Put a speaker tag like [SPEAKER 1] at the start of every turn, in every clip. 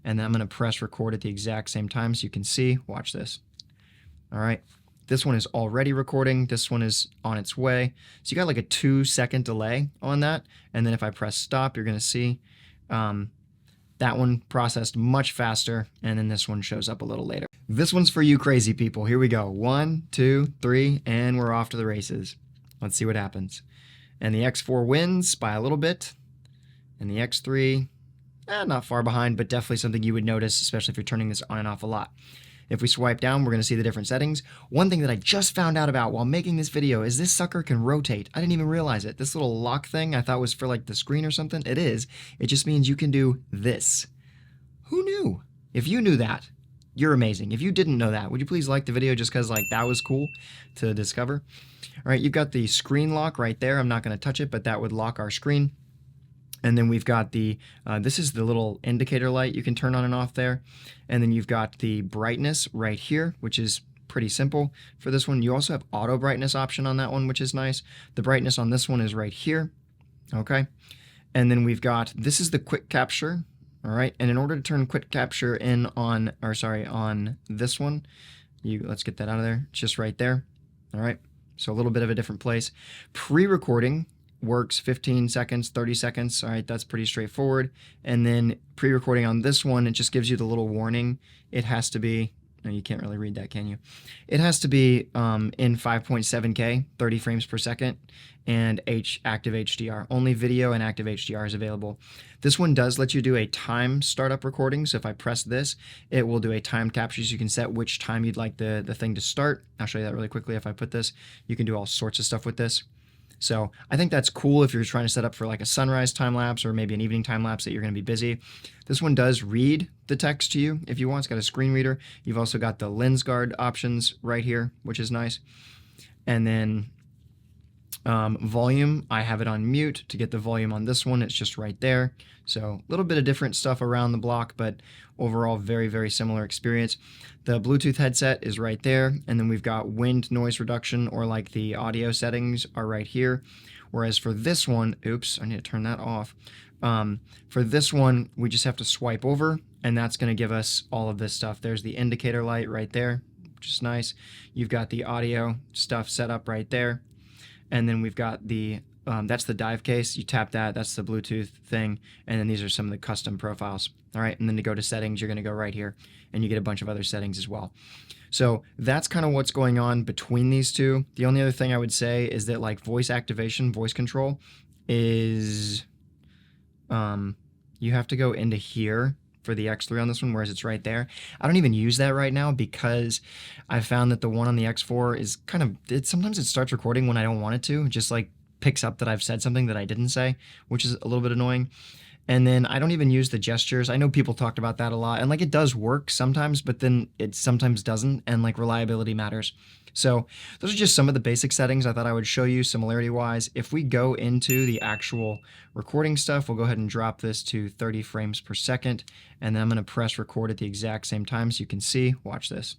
[SPEAKER 1] and then I'm going to press record at the exact same time so you can see. Watch this. All right. This one is already recording. This one is on its way. So you got like a 2-second delay on that. And then if I press stop, you're going to see that one processed much faster. And then this one shows up a little later. This one's for you crazy people. Here we go. 1, 2, 3, and we're off to the races. Let's see what happens. And the X4 wins by a little bit. And the X3, not far behind, but definitely something you would notice, especially if you're turning this on and off a lot. If we swipe down, we're going to see the different settings. One thing that I just found out about while making this video is this sucker can rotate. I didn't even realize it. This little lock thing I thought was for like the screen or something. It is. It just means you can do this. Who knew? If you knew that, you're amazing. If you didn't know that, would you please like the video just because like that was cool to discover? All right, you've got the screen lock right there. I'm not going to touch it, but that would lock our screen. And then we've got the, this is the little indicator light you can turn on and off there. And then you've got the brightness right here, which is pretty simple for this one. You also have auto brightness option on that one, which is nice. The brightness on this one is right here. Okay. And then we've got, this is the quick capture. All right. And in order to turn quick capture in on, or sorry, on this one, let's get that out of there. It's just right there. All right. So a little bit of a different place. Pre-recording works 15 seconds, 30 seconds. All right, that's pretty straightforward. And then pre-recording on this one, it just gives you the little warning. It has to be, no, you can't really read that, can you? It has to be in 5.7K, 30 frames per second, and active HDR. Only video and active HDR is available. This one does let you do a time startup recording. So if I press this, it will do a time capture so you can set which time you'd like the thing to start. I'll show you that really quickly. If I put this, you can do all sorts of stuff with this. So I think that's cool if you're trying to set up for like a sunrise time lapse or maybe an evening time lapse that you're going to be busy. This one does read the text to you if you want. It's got a screen reader. You've also got the lens guard options right here, which is nice. And then volume, I have it on mute. To get the volume on this one, it's just right there. So a little bit of different stuff around the block, but overall very, very similar experience. The Bluetooth headset is right there. And then we've got wind noise reduction, or like the audio settings are right here. Whereas for this one, oops, I need to turn that off. For this one, we just have to swipe over, and that's going to give us all of this stuff. There's the indicator light right there, which is nice. You've got the audio stuff set up right there. And then we've got the, that's the dive case. You tap that, that's the Bluetooth thing. And then these are some of the custom profiles. All right, and then to go to settings, you're going to go right here, and you get a bunch of other settings as well. So that's kind of what's going on between these two. The only other thing I would say is that like voice activation, voice control is, you have to go into here for the X3 on this one, whereas it's right there. I don't even use that right now because I found that the one on the X4 is kind of, sometimes it starts recording when I don't want it to, just like picks up that I've said something that I didn't say, which is a little bit annoying. And then I don't even use the gestures. I know people talked about that a lot, and like it does work sometimes, but then it sometimes doesn't, and like reliability matters. So those are just some of the basic settings I thought I would show you similarity-wise. If we go into the actual recording stuff, we'll go ahead and drop this to 30 frames per second, and then I'm going to press record at the exact same time so you can see. Watch this.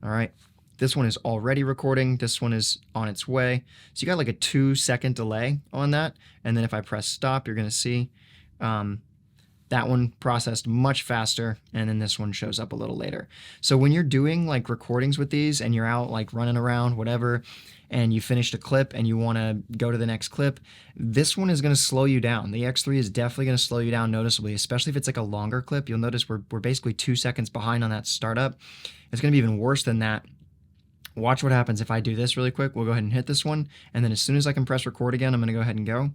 [SPEAKER 1] All right. This one is already recording. This one is on its way. So you got like a 2-second delay on that, and then if I press stop, you're going to see that one processed much faster, and then this one shows up a little later. So when you're doing like recordings with these and you're out like running around, whatever, and you finished a clip and you want to go to the next clip, this one is going to slow you down. The X3 is definitely going to slow you down noticeably, especially if it's like a longer clip. You'll notice we're basically 2 seconds behind on that startup. It's going to be even worse than that. Watch what happens if I do this really quick. We'll go ahead and hit this one, and then as soon as I can press record again, I'm going to go ahead and go.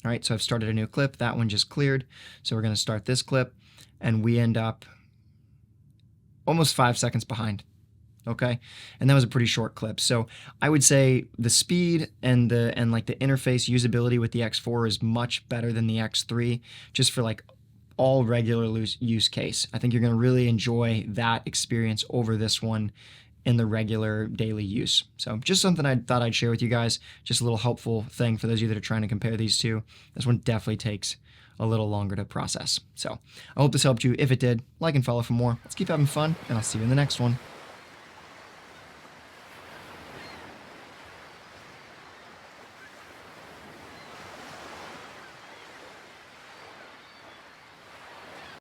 [SPEAKER 1] All right, so I've started a new clip. That one just cleared. So we're going to start this clip, and we end up almost 5 seconds behind. Okay, and that was a pretty short clip. So I would say the speed and like the interface usability with the X4 is much better than the X3, just for like all regular use case. I think you're going to really enjoy that experience over this one in the regular daily use. So just something I thought I'd share with you guys, just a little helpful thing for those of you that are trying to compare these two. This one definitely takes a little longer to process. So I hope this helped you. If it did, like and follow for more. Let's keep having fun, and I'll see you in the next one.